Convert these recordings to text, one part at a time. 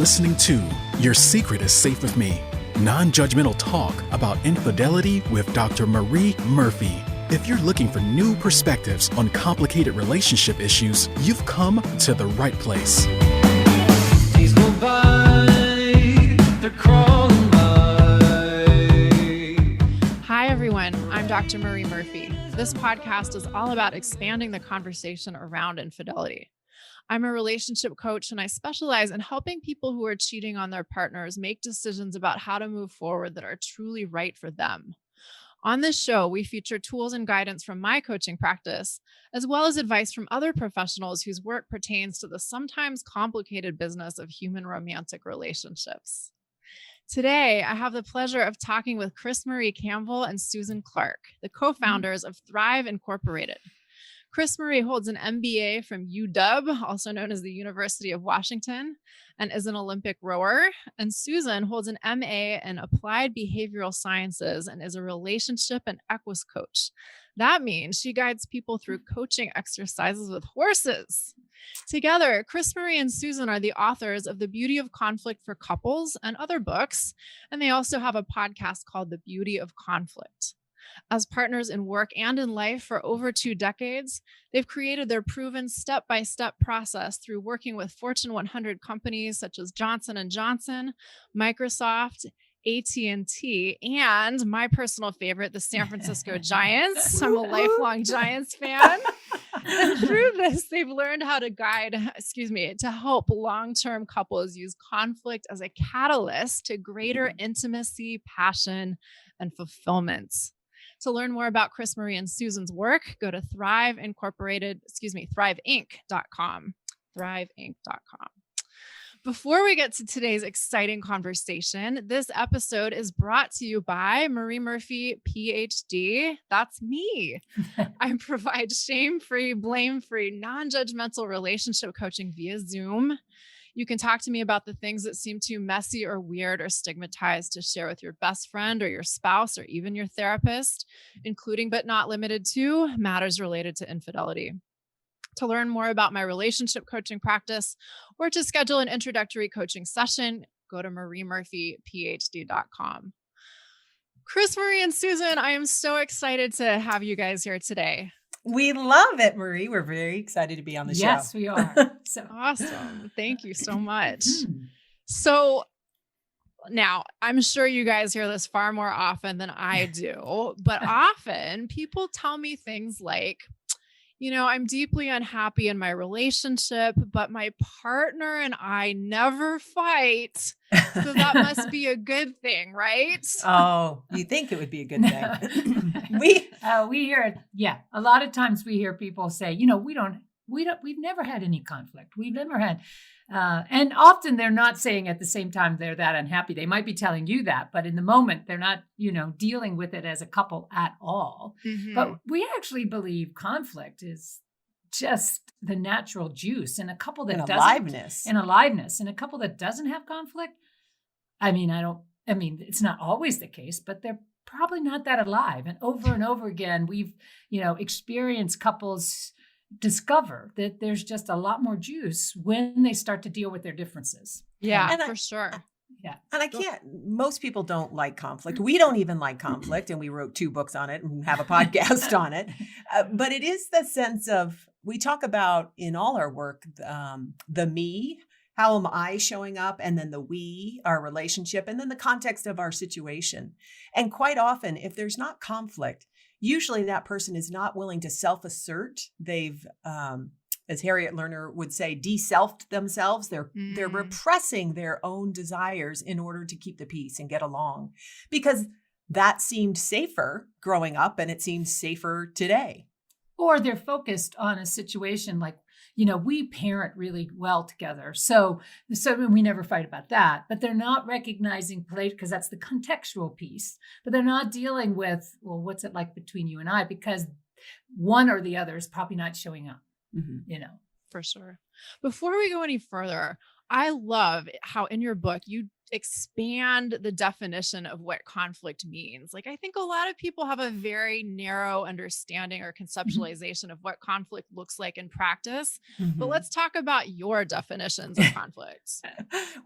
listening to Your Secret is Safe with Me, non-judgmental talk about infidelity with Dr. Marie Murphy. If you're looking for new perspectives on complicated relationship issues, you've come to the right place. Days go by, they're crawling by. Hi, everyone. I'm Dr. Marie Murphy. This podcast is all about expanding the conversation around infidelity. I'm a relationship coach, and I specialize in helping people who are cheating on their partners make decisions about how to move forward that are truly right for them. On this show, we feature tools and guidance from my coaching practice, as well as advice from other professionals whose work pertains to the sometimes complicated business of human romantic relationships. Today, I have the pleasure of talking with CrisMarie Campbell and Susan Clarke, the co-founders of Thrive Incorporated. CrisMarie holds an MBA from UW, also known as the University of Washington, and is an Olympic rower. And Susan holds an MA in Applied Behavioral Sciences and is a relationship and equus coach. That means she guides people through coaching exercises with horses. Together, CrisMarie and Susan are the authors of The Beauty of Conflict for Couples and other books, and they also have a podcast called The Beauty of Conflict. As partners in work and in life for over 2 decades, they've created their proven step-by-step process through working with Fortune 100 companies such as Johnson & Johnson, Microsoft, AT&T, and my personal favorite, the San Francisco Giants. I'm a lifelong Giants fan. And through this, they've learned how to help long-term couples use conflict as a catalyst to greater intimacy, passion, and fulfillment. To learn more about CrisMarie and Susan's work, go to thriveinc.com, thriveinc.com. Before we get to today's exciting conversation, this episode is brought to you by Marie Murphy, PhD. That's me. I provide shame-free, blame-free, non-judgmental relationship coaching via Zoom. You can talk to me about the things that seem too messy or weird or stigmatized to share with your best friend or your spouse or even your therapist, including but not limited to matters related to infidelity. To learn more about my relationship coaching practice or to schedule an introductory coaching session, go to mariemurphyphd.com. CrisMarie and Susan, I am so excited to have you guys here today. We love it, Marie. We're very excited to be on the show. Yes, we are. So awesome. Thank you so much. So now I'm sure you guys hear this far more often than I do, but often people tell me things like, I'm deeply unhappy in my relationship, but my partner and I never fight. So that must be a good thing, right? Oh, you think it would be a good thing. We hear it. Yeah. A lot of times we hear people say, we've never had any conflict. We've never had, and often they're not saying at the same time they're that unhappy. They might be telling you that, but in the moment they're not, dealing with it as a couple at all. Mm-hmm. But we actually believe conflict is just the natural juice in a couple that doesn't, aliveness, and a couple that doesn't have conflict. It's not always the case, but they're probably not that alive. And over again, we've, experienced couples discover that there's just a lot more juice when they start to deal with their differences. Yeah, for sure. Yeah. And most people don't like conflict. We don't even like conflict. And we wrote 2 books on it and have a podcast on it. But it is the sense of, we talk about in all our work, the me, how am I showing up? And then the we, our relationship, and then the context of our situation. And quite often, if there's not conflict, usually that person is not willing to self-assert. They've, as Harriet Lerner would say, de-selfed themselves. They're repressing their own desires in order to keep the peace and get along, because that seemed safer growing up and it seems safer today. Or they're focused on a situation like, we parent really well together. So we never fight about that, but they're not recognizing play, because that's the contextual piece, but they're not dealing with, well, what's it like between you and I? Because one or the other is probably not showing up, For sure. Before we go any further, I love how in your book you expand the definition of what conflict means. Like, I think a lot of people have a very narrow understanding or conceptualization of what conflict looks like in practice. But let's talk about your definitions of conflict.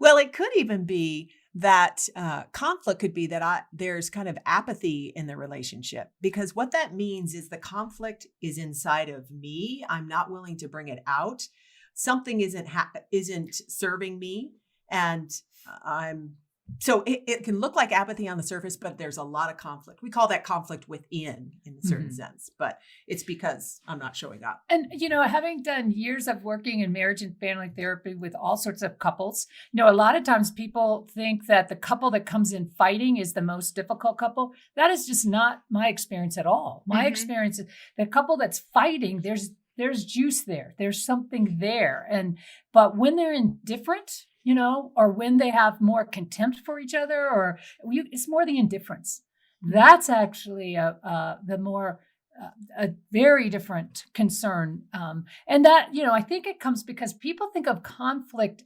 Well, it could even be that conflict could be that there's kind of apathy in the relationship, because what that means is the conflict is inside of me. I'm not willing to bring it out. Something isn't serving me, and so it can look like apathy on the surface, but there's a lot of conflict. We call that conflict within, in a certain sense, but it's because I'm not showing up. And, having done years of working in marriage and family therapy with all sorts of couples, a lot of times people think that the couple that comes in fighting is the most difficult couple. That is just not my experience at all. My experience is the couple that's fighting, there's juice there. There's something there. But when they're indifferent, or when they have more contempt for each other, it's more the indifference. That's actually a very different concern. And that, I think it comes because people think of conflict,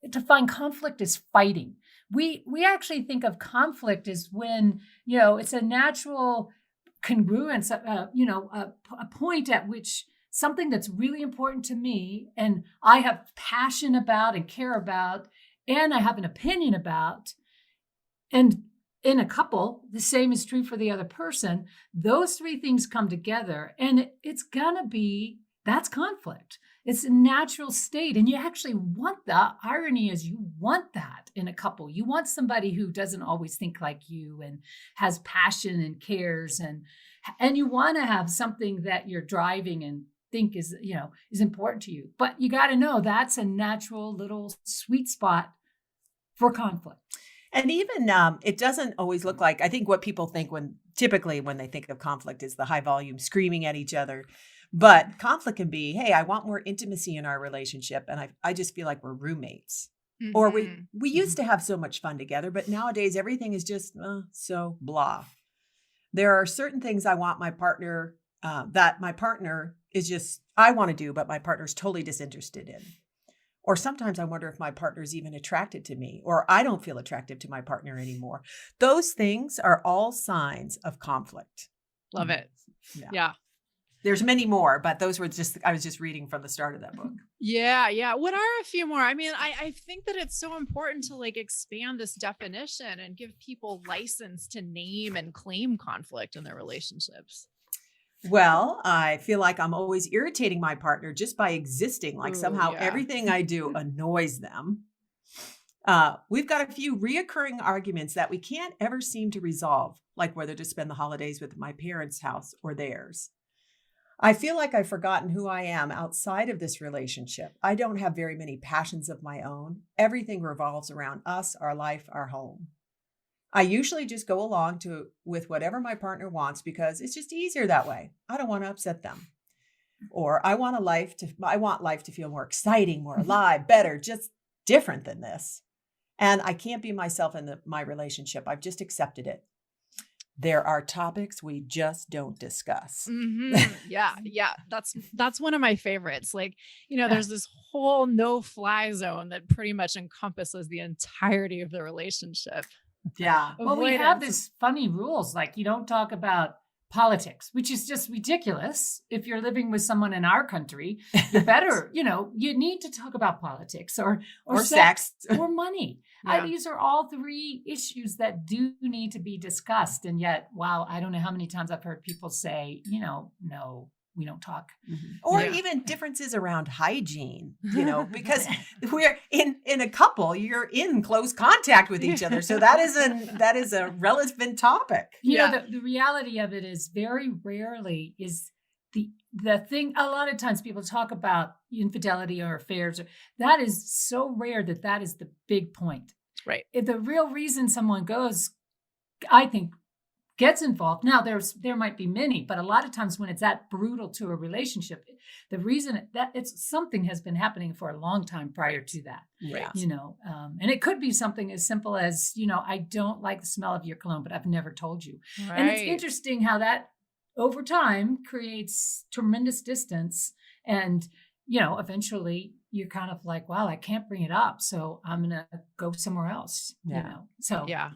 define conflict as fighting. We actually think of conflict as when, it's a natural congruence, a point at which something that's really important to me and I have passion about and care about, and I have an opinion about, and in a couple, the same is true for the other person. Those three things come together and that's conflict. It's a natural state. And you actually want that. Irony is you want that in a couple. You want somebody who doesn't always think like you and has passion and cares, and you want to have something that you're driving and think is important to you. But you got to know that's a natural little sweet spot for conflict. And even it doesn't always look like, I think what people think typically when they think of conflict is the high volume screaming at each other. But conflict can be, hey, I want more intimacy in our relationship. And I just feel like we're roommates. Or we used to have so much fun together, but nowadays everything is just so blah. There are certain things I want my partner, that my partner is just, I want to do, but my partner's totally disinterested in. Or sometimes I wonder if my partner's even attracted to me, or I don't feel attractive to my partner anymore. Those things are all signs of conflict. Love it. Yeah. There's many more, but those were I was just reading from the start of that book. Yeah. What are a few more? I mean, I think that it's so important to expand this definition and give people license to name and claim conflict in their relationships. Well, I feel like I'm always irritating my partner just by existing. Somehow everything I do annoys them. We've got a few reoccurring arguments that we can't ever seem to resolve, like whether to spend the holidays with my parents' house or theirs. I feel like I've forgotten who I am outside of this relationship. I don't have very many passions of my own. Everything revolves around us, our life, our home. I usually just go along with whatever my partner wants because it's just easier that way. I don't want to upset them. Or I want life to feel more exciting, more alive, better, just different than this. And I can't be myself in my relationship. I've just accepted it. There are topics we just don't discuss. Yeah. That's one of my favorites. There's this whole no-fly zone that pretty much encompasses the entirety of the relationship. Yeah. Well, we have this funny rules, you don't talk about politics, which is just ridiculous. If you're living with someone in our country, you better, you need to talk about politics or sex or money. Yeah. These are all three issues that do need to be discussed. And yet, wow, I don't know how many times I've heard people say, no, we don't talk. Or even differences around hygiene, because we're in a couple, you're in close contact with each other. So that is a relevant topic. The reality of it is very rarely is the thing. A lot of times people talk about infidelity or affairs. That is so rare that is the big point. Right. If the real reason someone goes, I think, gets involved. Now there might be many, but a lot of times when it's that brutal to a relationship, the reason that it's something has been happening for a long time prior to that. Yeah. And it could be something as simple as, I don't like the smell of your cologne, but I've never told you. Right. And it's interesting how that over time creates tremendous distance and eventually you're kind of like, well, I can't bring it up, so I'm going to go somewhere else, So Yeah.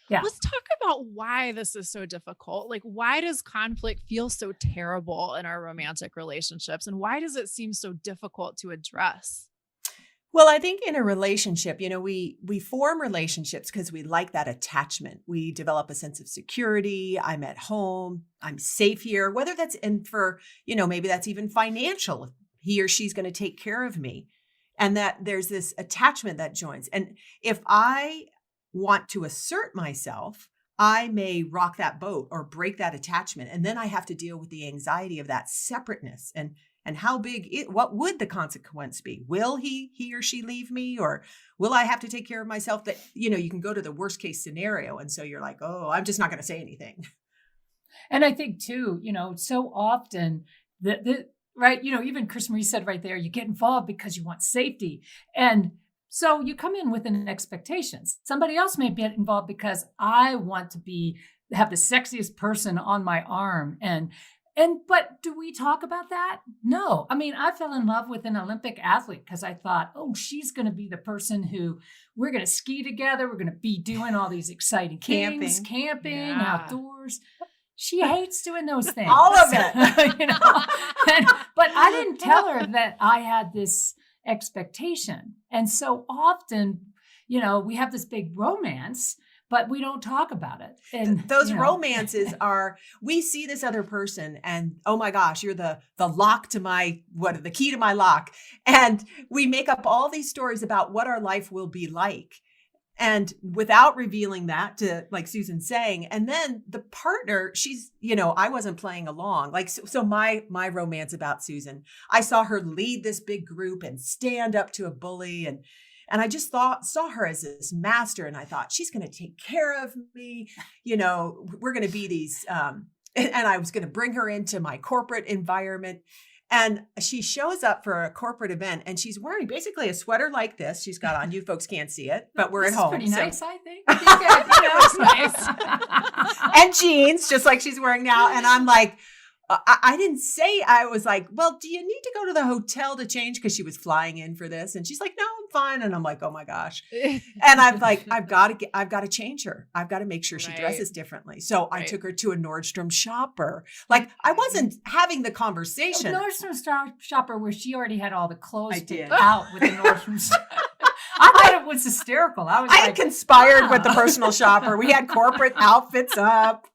Yeah. Let's talk about why this is so difficult. Like, why does conflict feel so terrible in our romantic relationships? And why does it seem so difficult to address? Well, I think in a relationship, we form relationships because we like that attachment. We develop a sense of security. I'm at home. I'm safe here, whether that's maybe that's even financial. He or she's going to take care of me. And that there's this attachment that joins. And if I want to assert myself, I may rock that boat or break that attachment. And then I have to deal with the anxiety of that separateness and how what would the consequence be? Will he or she leave me, or will I have to take care of myself? That, you can go to the worst case scenario. And so you're like, oh, I'm just not going to say anything. And I think too, so often right, even CrisMarie said right there, you get involved because you want safety. And so you come in with an expectation. Somebody else may get involved because I want to have the sexiest person on my arm. But do we talk about that? No. I mean, I fell in love with an Olympic athlete because I thought, oh, she's going to be the person who we're going to ski together. We're going to be doing all these exciting things, camping, outdoors. She hates doing those things. All of it. But I didn't tell her that I had this expectation. And so often, we have this big romance, but we don't talk about it. And those romances we see this other person and, oh my gosh, you're the lock to the key to my lock. And we make up all these stories about what our life will be like. And without revealing that to, like Susan's saying, and then the partner, she's, I wasn't playing along. Like, so my romance about Susan, I saw her lead this big group and stand up to a bully. And I just saw her as this master. And I thought, she's going to take care of me. We're going to be these, and I was going to bring her into my corporate environment. And she shows up for a corporate event and she's wearing basically a sweater like this. She's got on, you folks can't see it, but we're at home. Pretty nice, I think. It's nice. And jeans, just like she's wearing now. And I'm like, I didn't say, I was like, well, do you need to go to the hotel to change? Because she was flying in for this. And she's like, no, I'm fine. And I'm like, oh my gosh. And I'm like, I've got to change her. I've got to make sure she dresses differently. So I took her to a Nordstrom shopper. Like, I wasn't having the conversation. A Nordstrom shopper where she already had all the clothes picked out with the Nordstrom I thought it was hysterical. I had conspired with the personal shopper. We had corporate outfits up.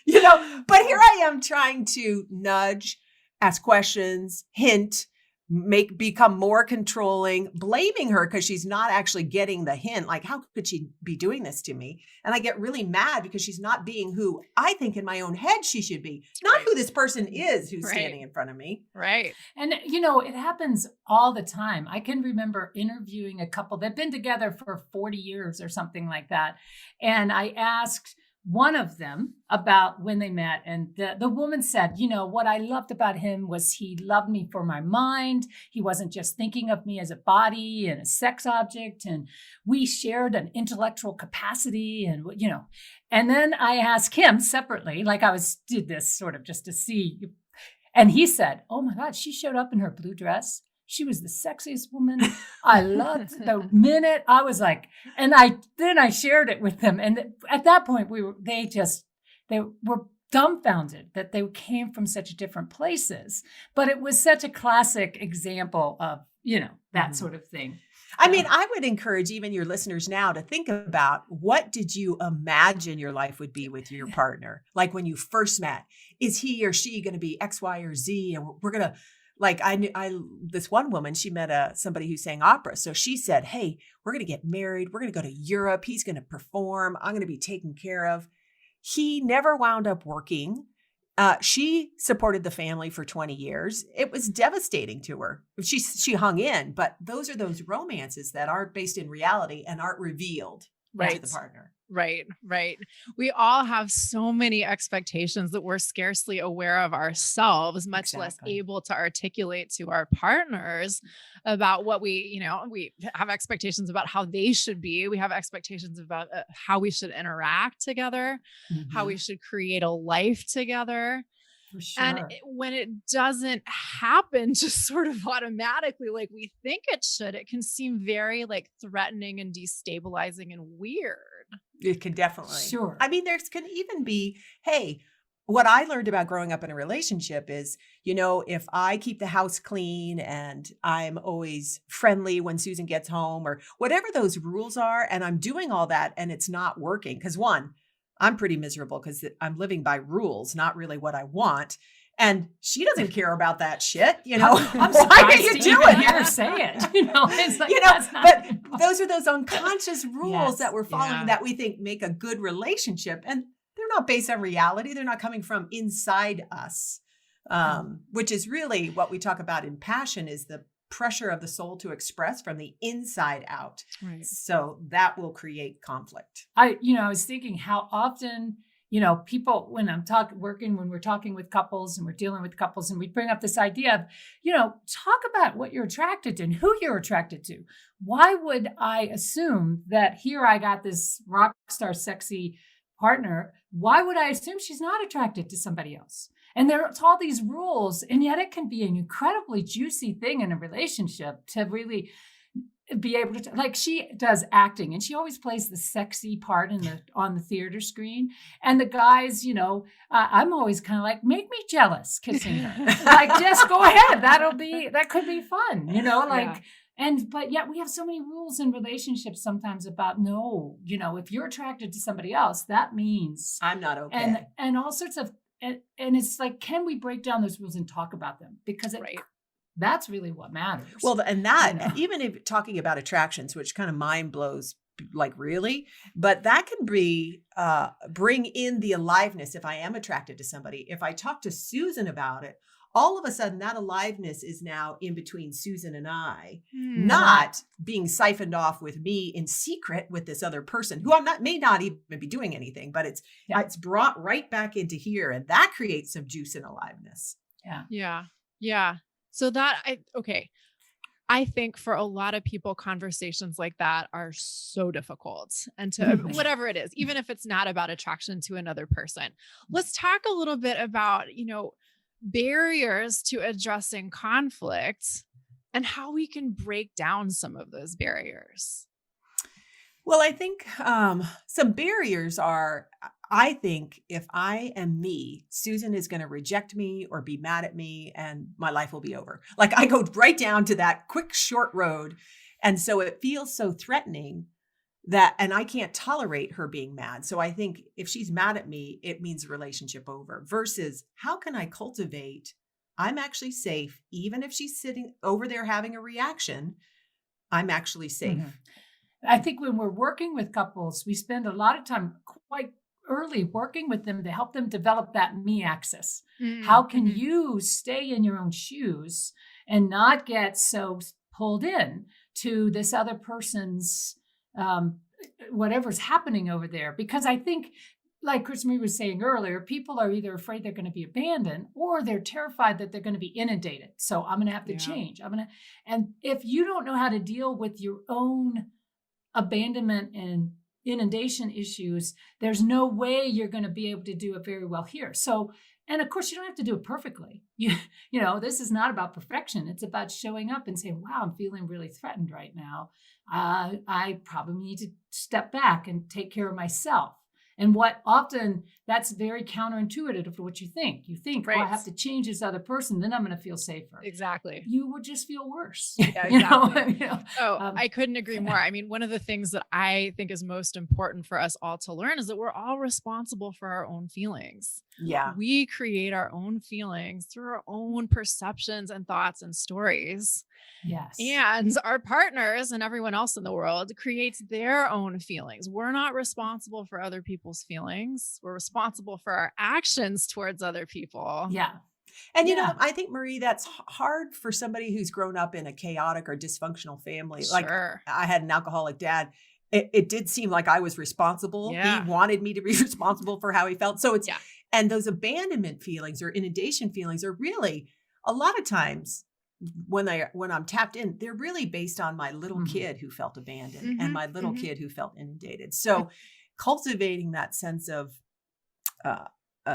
But here I am trying to nudge, ask questions, hint, become more controlling, blaming her because she's not actually getting the hint. Like, how could she be doing this to me? And I get really mad because she's not being who I think in my own head she should be, not who this person is who's standing in front of me. Right. And, it happens all the time. I can remember interviewing a couple that'd been together for 40 years or something like that. And I asked one of them about when they met. And the woman said, what I loved about him was he loved me for my mind. He wasn't just thinking of me as a body and a sex object. And we shared an intellectual capacity and, and then I asked him separately, like did this sort of just to see. And he said, oh my God, she showed up in her blue dress. She was the sexiest woman. I loved the minute I was like, and I shared it with them. And at that point they were dumbfounded that they came from such different places, but it was such a classic example of, that sort of thing. I mean, I would encourage even your listeners now to think about, what did you imagine your life would be with your partner? Like when you first met, is he or she going to be X, Y, or Z? And we're going to, like, this one woman, she met somebody who sang opera. So she said, hey, we're going to get married. We're going to go to Europe. He's going to perform. I'm going to be taken care of. He never wound up working. She supported the family for 20 years. It was devastating to her. She hung in, but those are those romances that aren't based in reality and aren't revealed to the partner. Right. We all have so many expectations that we're scarcely aware of ourselves, much less able to articulate to our partners about what we have expectations about how they should be. We have expectations about how we should interact together, how we should create a life together. For sure. And when it doesn't happen just sort of automatically like we think it should, it can seem very like threatening and destabilizing and weird. It can definitely. Sure. I mean, there's can even be, hey, what I learned about growing up in a relationship is, if I keep the house clean and I'm always friendly when Susan gets home or whatever those rules are, and I'm doing all that and it's not working. Because one, I'm pretty miserable because I'm living by rules, not really what I want. And she doesn't care about that shit, I'm Why are you surprised to doing even hear it? her say it. It's like, that's not But involved. those are those unconscious rules Yes, that we're following yeah. that we think make a good relationship. And they're not based on reality. They're not coming from inside us, which is really what we talk about in passion is the pressure of the soul to express from the inside out. Right. So that will create conflict. I was thinking how often, people, when we're talking with couples and we're dealing with couples and we bring up this idea of, talk about what you're attracted to and who you're attracted to. Why would I assume that here I got this rock star sexy partner? Why would I assume she's not attracted to somebody else? And there's all these rules, and yet it can be an incredibly juicy thing in a relationship to really be able to, like she does acting and she always plays the sexy part on the theater screen. And the guys, I'm always kind of like, make me jealous kissing her. Like, just go ahead. That could be fun, but yet we have so many rules in relationships sometimes about no, if you're attracted to somebody else, that means I'm not okay. and all sorts of, and it's like, can we break down those rules and talk about them? Because that's really what matters. Well, and that, even if talking about attractions, which kind of mind blows, like really, but that can be, bring in the aliveness. If I am attracted to somebody, if I talk to Susan about it, all of a sudden that aliveness is now in between Susan and I, not being siphoned off with me in secret with this other person who may not even be doing anything, but it's brought right back into here. And that creates some juice and aliveness. Yeah. Yeah. So I think for a lot of people, conversations like that are so difficult and to whatever it is, even if it's not about attraction to another person. Let's talk a little bit about, barriers to addressing conflict and how we can break down some of those barriers. Well, I think some barriers are, I think if I am me, Susan is going to reject me or be mad at me and my life will be over. Like I go right down to that quick, short road. And so it feels so threatening and I can't tolerate her being mad. So I think if she's mad at me, it means a relationship over versus how can I cultivate? I'm actually safe. Even if she's sitting over there having a reaction, I'm actually safe. Mm-hmm. I think when we're working with couples, we spend a lot of time quite early working with them to help them develop that me axis. Mm-hmm. How can you stay in your own shoes and not get so pulled in to this other person's whatever's happening over there? Because I think, like CrisMarie was saying earlier, people are either afraid they're going to be abandoned or they're terrified that they're going to be inundated. So I'm going to have to change. And if you don't know how to deal with your own abandonment and inundation issues, there's no way you're going to be able to do it very well here. So, and of course, you don't have to do it perfectly. This is not about perfection. It's about showing up and saying, wow, I'm feeling really threatened right now. I probably need to step back and take care of myself. And what often that's very counterintuitive to what you think. You think, I have to change this other person, then I'm going to feel safer. Exactly. You would just feel worse. Yeah, exactly. I couldn't agree more. I mean, one of the things that I think is most important for us all to learn is that we're all responsible for our own feelings. Yeah. We create our own feelings through our own perceptions and thoughts and stories. Yes. And our partners and everyone else in the world creates their own feelings. We're not responsible for other people's feelings. We're responsible for our actions towards other people. Yeah. And, I think, Marie, that's hard for somebody who's grown up in a chaotic or dysfunctional family. Sure. Like I had an alcoholic dad. It did seem like I was responsible. Yeah. He wanted me to be responsible for how he felt. So and those abandonment feelings or inundation feelings are really a lot of times when I'm tapped in, they're really based on my little kid who felt abandoned and my little kid who felt inundated. So cultivating that sense of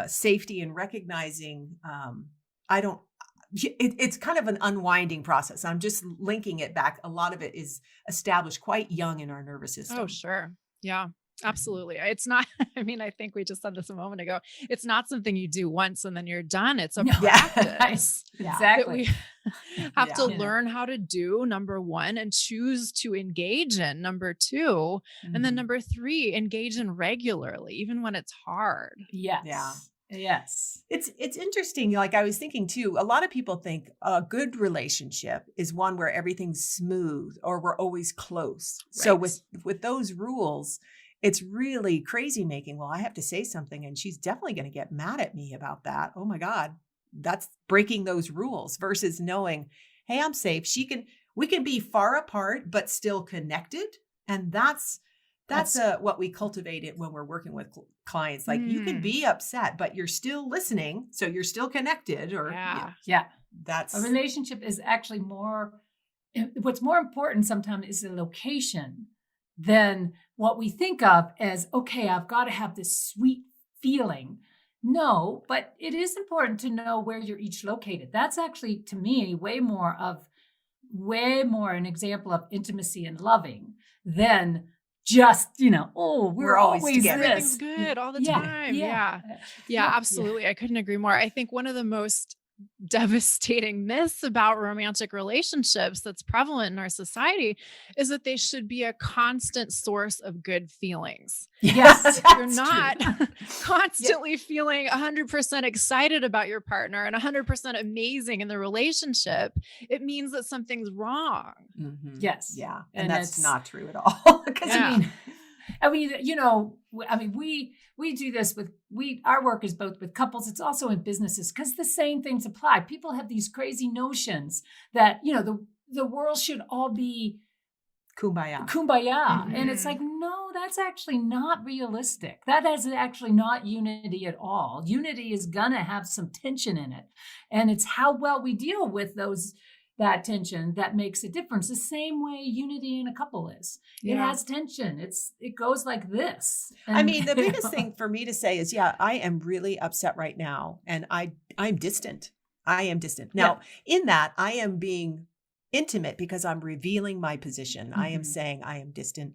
safety and recognizing, it's kind of an unwinding process. I'm just linking it back. A lot of it is established quite young in our nervous system. Oh, sure. Yeah, absolutely. It's not, I mean, I think we just said this a moment ago. It's not something you do once and then you're done. It's a practice that we have to learn how to do, number one, and choose to engage in, number two. And then number three, engage in regularly, even when it's hard. Yes. Yeah. Yes. It's interesting. Like I was thinking too, a lot of people think a good relationship is one where everything's smooth or we're always close. Right. So with those rules, it's really crazy making. Well, I have to say something and she's definitely going to get mad at me about that. Oh my God, that's breaking those rules versus knowing, hey, I'm safe. We can be far apart, but still connected. And that's what we cultivate it when we're working with clients. Like you can be upset, but you're still listening. So you're still connected that's a relationship is actually what's more important sometimes is the location than what we think of as, okay, I've got to have this sweet feeling. No, but it is important to know where you're each located. That's actually, to me, way more an example of intimacy and loving than just, we're always together. Everything's good all the time. Yeah, absolutely. I couldn't agree more. I think one of the most devastating myths about romantic relationships that's prevalent in our society is that they should be a constant source of good feelings. Yes. If you're not constantly feeling 100% excited about your partner and 100% amazing in the relationship, it means that something's wrong. Mm-hmm. Yes. Yeah. And that's not true at all. We do this our work is both with couples. It's also in businesses because the same things apply. People have these crazy notions that, the world should all be kumbaya. Mm-hmm. And it's like, no, that's actually not realistic. That is actually not unity at all. Unity is going to have some tension in it. And it's how well we deal with that tension that makes a difference. The same way unity in a couple is. It has tension. It goes like this. And, the biggest thing for me to say is, I am really upset right now. And I'm distant. I am distant. Now, in that, I am being intimate because I'm revealing my position. I am saying I am distant.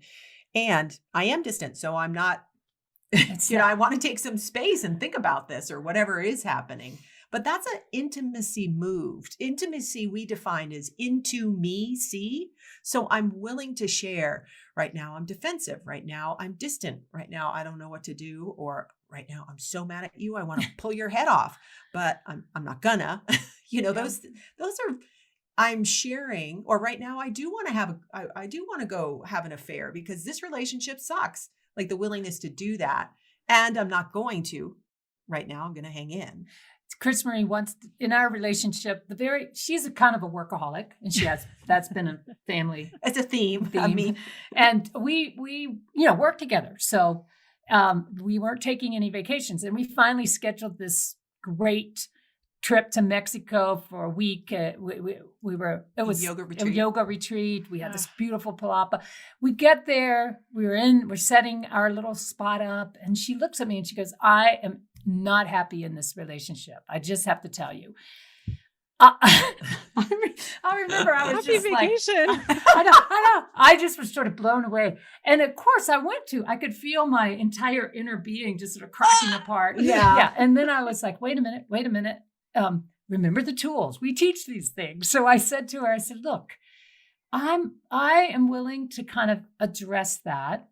And I am distant. So I'm not, I want to take some space and think about this or whatever is happening. But that's an intimacy move. Intimacy we define as into me, see? So I'm willing to share. Right now I'm defensive. Right now I'm distant. Right now I don't know what to do. Or right now I'm so mad at you. I want to pull your head off, but I'm not gonna. Those are, I'm sharing. Or right now I do want to go have an affair because this relationship sucks. Like the willingness to do that. And I'm not going to. Right now I'm going to hang in. CrisMarie once in our relationship, she's a kind of a workaholic, and that's been a family. It's a theme. I mean, and we work together. So we weren't taking any vacations, and we finally scheduled this great trip to Mexico for a week. It was yoga retreat. We had this beautiful palapa. We get there, we're setting our little spot up, and she looks at me and she goes, I am not happy in this relationship. I just have to tell you. I remember I was happy just vacation. I know. I just was sort of blown away. And of course I could feel my entire inner being just sort of cracking apart. Yeah. And then I was like, wait a minute. Remember the tools. We teach these things. So I said to her, look, I am willing to kind of address that.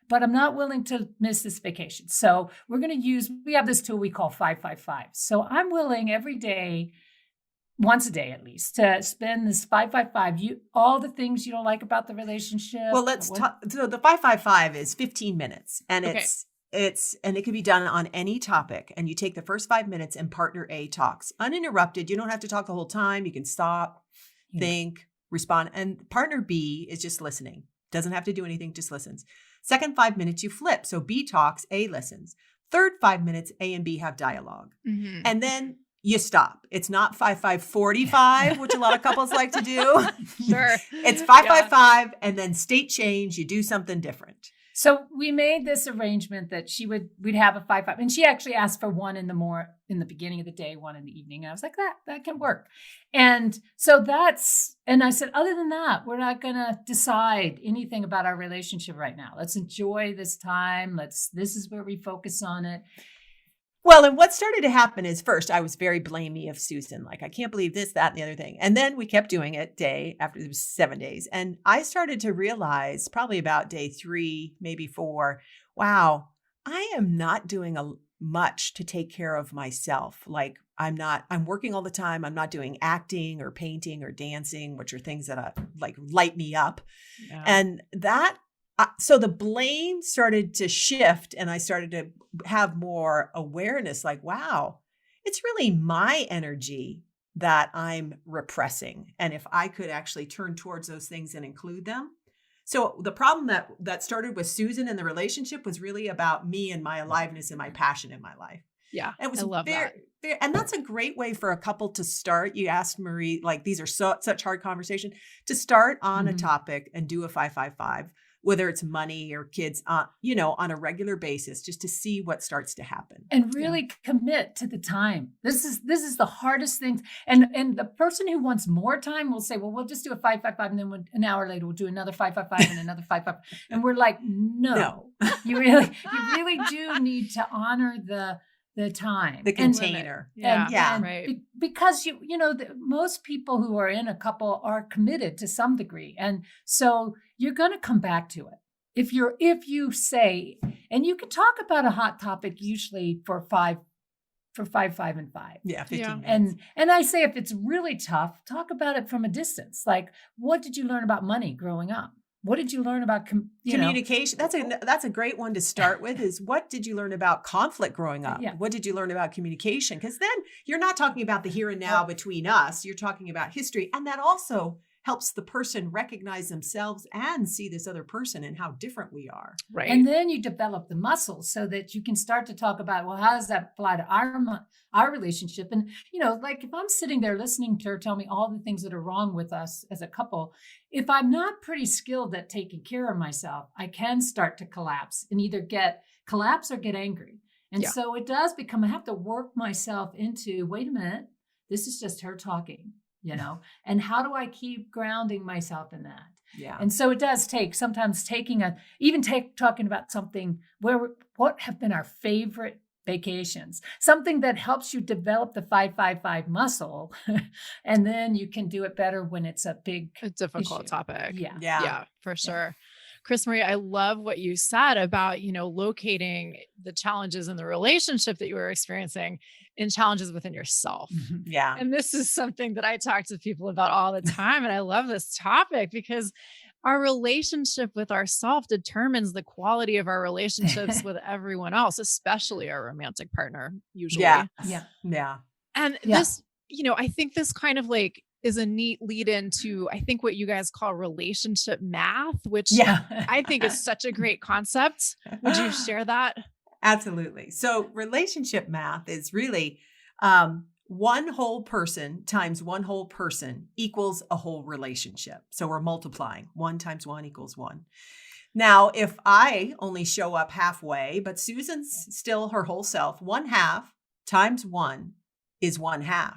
But I'm not willing to miss this vacation. So we have this tool we call 555. So I'm willing every day, once a day at least, to spend this 555. All the things you don't like about the relationship. Well, let's talk. So the 555 is 15 minutes and and it can be done on any topic. And you take the first 5 minutes and partner A talks uninterrupted. You don't have to talk the whole time. You can stop, think, respond. And partner B is just listening. Doesn't have to do anything, just listens. Second 5 minutes, you flip. So B talks, A listens. Third 5 minutes, A and B have dialogue. Mm-hmm. And then you stop. It's not 5-5-45, which a lot of couples like to do. Sure. It's 5-5-5 and then state change. You do something different. So we made this arrangement that we'd have a 5-5, and she actually asked for one in the beginning of the day, one in the evening. And I was like, that can work. And so and I said, other than that, we're not going to decide anything about our relationship right now. Let's enjoy this time. This is where we focus on it. Well, and what started to happen is first, I was very blamey of Susan. Like, I can't believe this, that, and the other thing. And then we kept doing it day after it was 7 days. And I started to realize probably about day 3, maybe 4, wow, I am not doing much to take care of myself. Like, I'm working all the time. I'm not doing acting or painting or dancing, which are things that light me up. Yeah. And so the blame started to shift, and I started to have more awareness, like, wow, it's really my energy that I'm repressing. And if I could actually turn towards those things and include them. So the problem that started with Susan in the relationship was really about me and my aliveness and my passion in my life. Yeah, it was I love that. And that's a great way for a couple to start. You asked Marie, like, these are such hard conversation, to start on a topic and do a 5-5-5. Whether it's money or kids, on a regular basis, just to see what starts to happen. And really commit to the time. This is the hardest thing. And the person who wants more time will say, well, we'll just do a 5-5-5. And then an hour later, we'll do another 5-5-5 and another 5-5. And we're like, no. You really do need to honor the time, the container. Right. Because most people who are in a couple are committed to some degree. And so you're going to come back to it. If you say, and you can talk about a hot topic usually for 5, 5, and 5. Yeah. 15 minutes. And I say, if it's really tough, talk about it from a distance. Like, what did you learn about money growing up? What did you learn about communication? That's a great one to start with, is what did you learn about conflict growing up? Yeah. What did you learn about communication? Because then you're not talking about the here and now between us. You're talking about history. And that also helps the person recognize themselves and see this other person and how different we are. Right. And then you develop the muscles so that you can start to talk about, well, how does that apply to our relationship? And, like, if I'm sitting there listening to her tell me all the things that are wrong with us as a couple, if I'm not pretty skilled at taking care of myself, I can start to collapse and either collapse or get angry. And so it does become, I have to work myself into, wait a minute, this is just her talking. And how do I keep grounding myself in that? Yeah. And so it does take sometimes talking about something what have been our favorite vacations, something that helps you develop the 5-5-5 muscle. And then you can do it better when it's a difficult issue. topic. Yeah, for sure. CrisMarie, I love what you said about, locating the challenges in the relationship that you were experiencing in challenges within yourself. Yeah. And this is something that I talk to people about all the time. And I love this topic because our relationship with ourself determines the quality of our relationships with everyone else, especially our romantic partner, usually. Yeah. And this, I think this kind of is a neat lead into, I think, what you guys call relationship math, which I think is such a great concept. Would you share that? Absolutely. So relationship math is really one whole person times one whole person equals a whole relationship. So we're multiplying. 1 times 1 equals 1. Now, if I only show up halfway, but Susan's still her whole self, 1/2 times 1 is 1/2.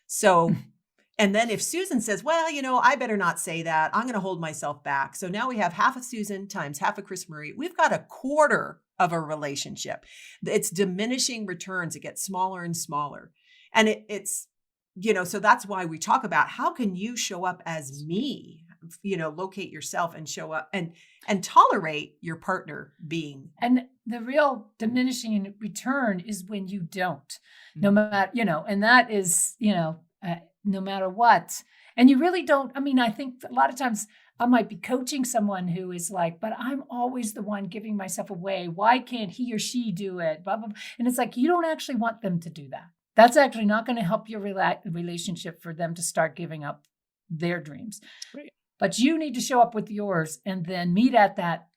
So and then if Susan says, well, I better not say that, I'm going to hold myself back. So now we have half of Susan times half of CrisMarie. We've got 1/4 of a relationship. It's diminishing returns. It gets smaller and smaller. And it's, so that's why we talk about how can you show up as me, locate yourself and show up and tolerate your partner being. And the real diminishing in return is when you don't, no matter, and that is, no matter what. And you really don't, I think a lot of times I might be coaching someone who is like, but I'm always the one giving myself away. Why can't he or she do it? Blah, blah, blah. And it's like, you don't actually want them to do that. That's actually not going to help your relationship for them to start giving up their dreams. Right. But you need to show up with yours and then meet at that.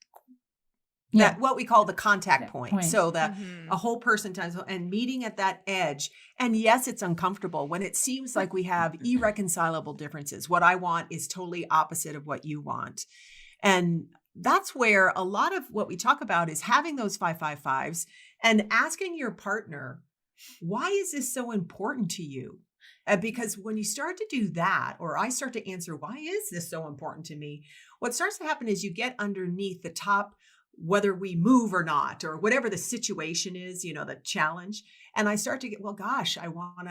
What we call the contact point. So that a whole person times and meeting at that edge. And yes, it's uncomfortable when it seems like we have irreconcilable differences. What I want is totally opposite of what you want. And that's where a lot of what we talk about is having those 555s and asking your partner, why is this so important to you? Because when you start to do that, or I start to answer, why is this so important to me? What starts to happen is you get underneath the top, whether we move or not, or whatever the situation is, the challenge. And I start to get, well, gosh, I want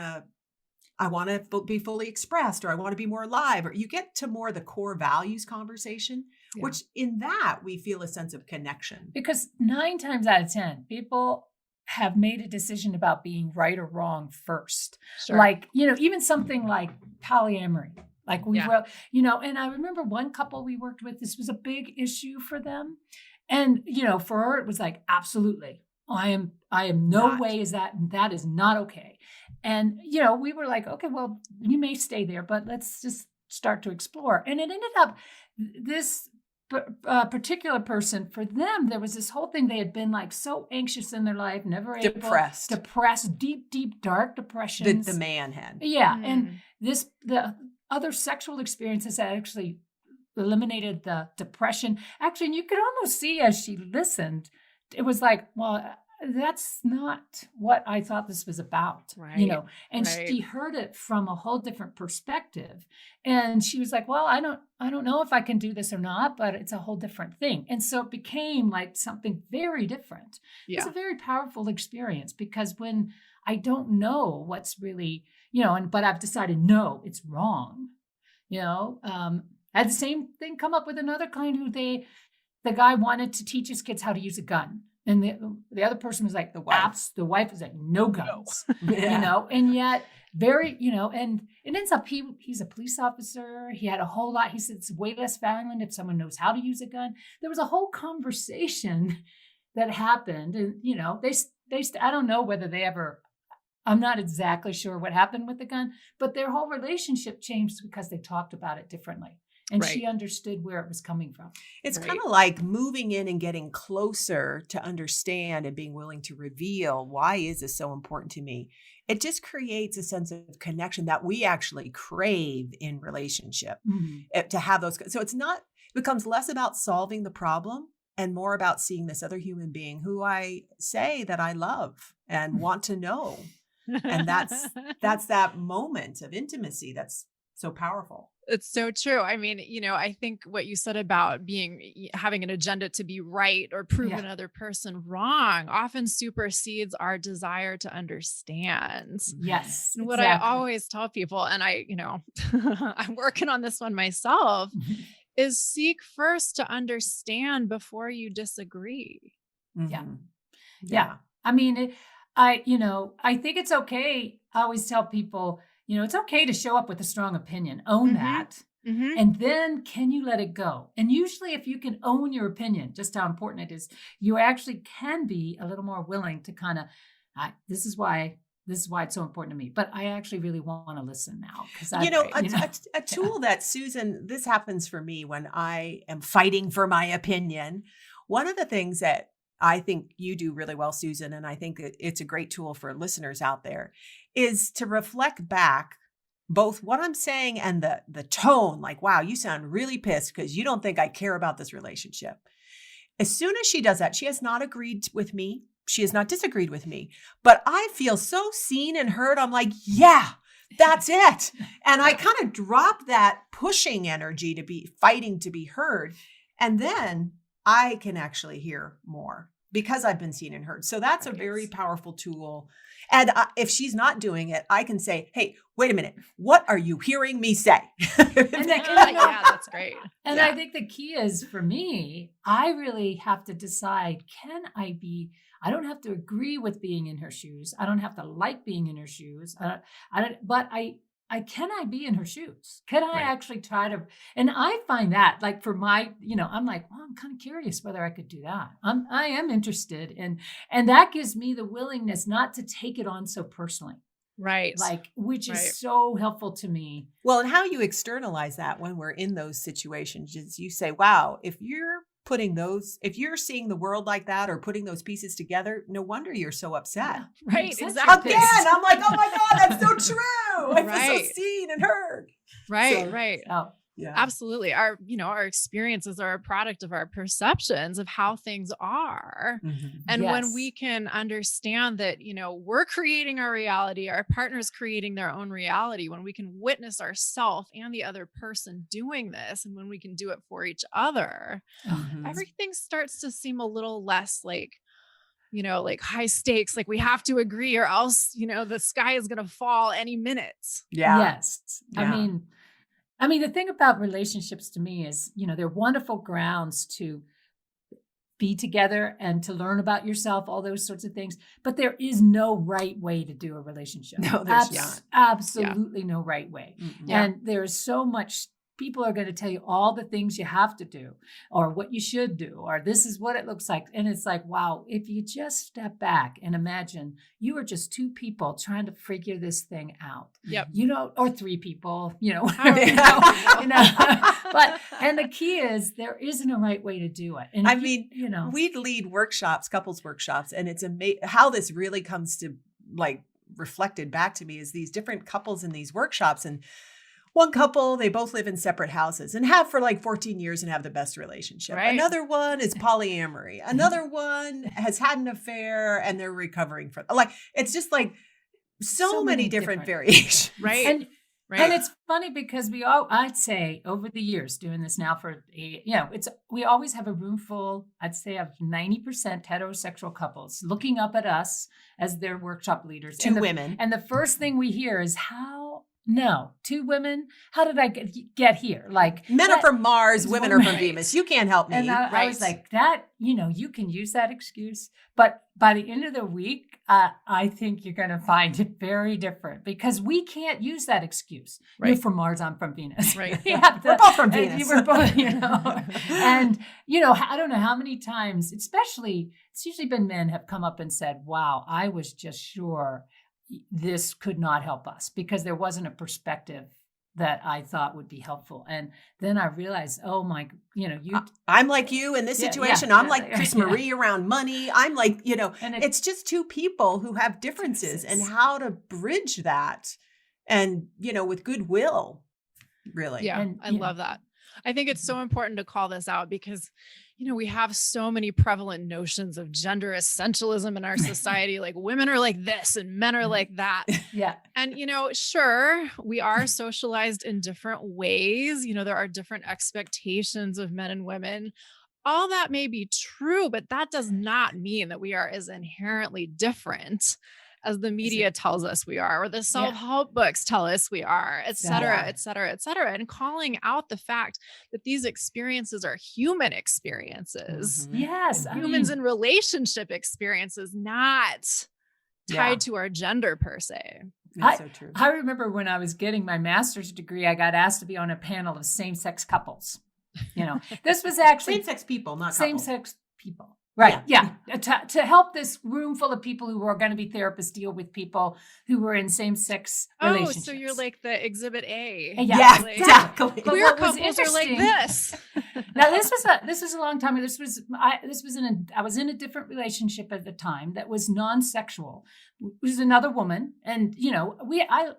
to be fully expressed, or I want to be more alive, or you get to more of the core values conversation, which in that we feel a sense of connection. Because 9 times out of 10, people have made a decision about being right or wrong first. Sure. Like, even something like polyamory, like we wrote, and I remember one couple we worked with, this was a big issue for them. And, for her, it was like, absolutely. I am no way is that is not okay. And, we were like, okay, well, you may stay there, but let's just start to explore. And it ended up this particular person, for them, there was this whole thing. They had been like so anxious in their life, never able, depressed, deep, dark depressions. The man had. Yeah. Mm. And the other sexual experiences actually eliminated the depression. Actually, and you could almost see as she listened, it was like, well, that's not what I thought this was about, right. And she heard it from a whole different perspective. And she was like, well, I don't know if I can do this or not, but it's a whole different thing. And so it became like something very different. Yeah. It's a very powerful experience, because when I don't know what's really, but I've decided, no, it's wrong. I had the same thing come up with another client who the guy wanted to teach his kids how to use a gun. And the other person was like, the wife was like, no guns, and yet very, and it ends up, he's a police officer. He had a whole lot. He said it's way less violent if someone knows how to use a gun. There was a whole conversation that happened, and, I don't know whether they ever, I'm not exactly sure what happened with the gun, but their whole relationship changed because they talked about it differently. And she understood where it was coming from. It's kind of like moving in and getting closer to understand and being willing to reveal, why is this so important to me? It just creates a sense of connection that we actually crave in relationship, to have those. So it becomes less about solving the problem and more about seeing this other human being who I say that I love and want to know. And that's that moment of intimacy that's so powerful. It's so true. I mean, I think what you said about having an agenda to be right or prove another person wrong often supersedes our desire to understand. Yes. And what I always tell people, and I'm working on this one myself, is seek first to understand before you disagree. Mm-hmm. Yeah. I mean, I think it's okay. I always tell people, it's okay to show up with a strong opinion, own that. Mm-hmm. And then can you let it go? And usually if you can own your opinion, just how important it is, you actually can be a little more willing to kind of, this is why it's so important to me, but I actually really want to listen now. A tool that Susan, this happens for me when I am fighting for my opinion. One of the things that I think you do really well, Susan, and I think it's a great tool for listeners out there, is to reflect back both what I'm saying and the tone, like, wow, you sound really pissed because you don't think I care about this relationship. As soon as she does that, she has not agreed with me. She has not disagreed with me, but I feel so seen and heard. I'm like, yeah, that's it. And I kind of drop that pushing energy to be fighting to be heard. And then I can actually hear more because I've been seen and heard. So that's a very powerful tool. And if she's not doing it, I can say, hey, wait a minute. What are you hearing me say? Yeah, that's great. And I think the key is, for me, I really have to decide, I don't have to agree with being in her shoes. I don't have to like being in her shoes. Can I be in her shoes? Can I actually try to, and I find that, like, for my, I'm like, well, I'm kind of curious whether I could do that. I am interested. And that gives me the willingness not to take it on so personally. Right. Like, which is so helpful to me. Well, and how you externalize that when we're in those situations is you say, wow, if you're seeing the world like that or putting those pieces together, no wonder you're so upset. Yeah, right. Exactly. Again, I'm like, oh my God, that's so true. I feel so seen and heard. Right. Right. Oh, Yeah. Absolutely. Our experiences are a product of our perceptions of how things are. Mhm. And when Yes. we can understand that, we're creating our reality, our partner's creating their own reality, when we can witness ourselves and the other person doing this, and when we can do it for each other, Mhm. everything starts to seem a little less like high stakes, like we have to agree or else, the sky is going to fall any minute. Yeah. Yes. Yeah. I mean, the thing about relationships to me is, they're wonderful grounds to be together and to learn about yourself, all those sorts of things. But there is no right way to do a relationship. No, there's not. Absolutely no right way. Mm-mm. And there's so much, people are going to tell you all the things you have to do or what you should do, or this is what it looks like. And it's like, wow, if you just step back and imagine you are just two people trying to figure this thing out. Yep. Or three people, However but, and the key is there isn't a right way to do it. And I if mean, you know, we'd lead workshops, couples workshops, and it's amazing how this really comes to like reflected back to me is these different couples in these workshops. And one couple, they both live in separate houses and have for like 14 years and have the best relationship. Right. Another one is polyamory. Another one has had an affair and they're recovering from, like, it's just like so many different variations. Right. And it's funny because I'd say over the years doing this now for, we always have a room full, I'd say of 90% heterosexual couples looking up at us as their workshop leaders. Two women. And the first thing we hear is two women. How did I get here? Like Men are from Mars, women are from Right. Venus. You can't help me. And I was like, that, you can use that excuse. But by the end of the week, I think you're going to find it very different because we can't use that excuse. Right. You're from Mars, I'm from Venus. Right. We're both from Venus. We're both, And, I don't know how many times, especially, it's usually been men have come up and said, wow, I was just sure this could not help us because there wasn't a perspective that I thought would be helpful. And then I realized, oh my, I'm like you in this Yeah, situation. yeah, I'm yeah, like CrisMarie around money. I'm like, And it's just two people who have differences and how to bridge that and, with goodwill, really. Yeah, And, I love that. I think it's so important to call this out because, we have so many prevalent notions of gender essentialism in our society. Like women are like this and men are like that. yeah. And, sure, we are socialized in different ways. There are different expectations of men and women. All that may be true, but that does not mean that we are as inherently different as the media tells us we are, or the self-help books tell us we are, et cetera, et cetera, et cetera. And calling out the fact that these experiences are human experiences. Mhm. Yes. Humans in relationship experiences, not tied to our gender per se. That's so true. I remember when I was getting my master's degree, I got asked to be on a panel of same-sex couples. This was actually Same-sex people, not couples. same-sex people. Right. Yeah. To help this room full of people who are going to be therapists deal with people who were in same-sex relationships. So you're like the exhibit A. Yeah, Like, exactly. But Queer what was couples are like interesting- this. Now this was a long time ago. I was in a different relationship at the time that was non-sexual. It was another woman, and I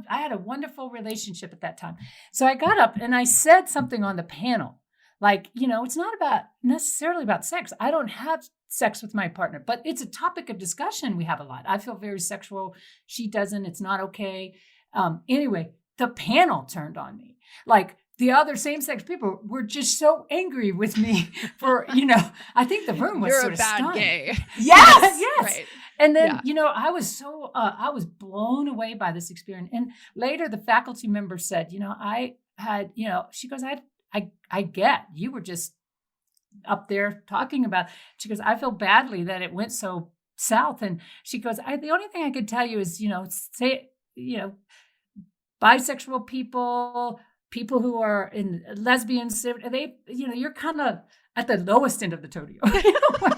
had a wonderful relationship at that time. So I got up and I said something on the panel. Like, it's not necessarily about sex. I don't have sex with my partner, but it's a topic of discussion we have a lot. I feel very sexual. She doesn't. It's not okay. Anyway, the panel turned on me. Like the other same-sex people were just so angry with me for, I think the room was You're sort a of bad stunned. gay. Yes. Right. And then, I was I was blown away by this experience. And later the faculty member said, I had, she goes, I get you were just up there talking about, she goes, I feel badly that it went so south. And she goes, the only thing I could tell you is, bisexual people who are in lesbians, you're kind of at the lowest end of the totem.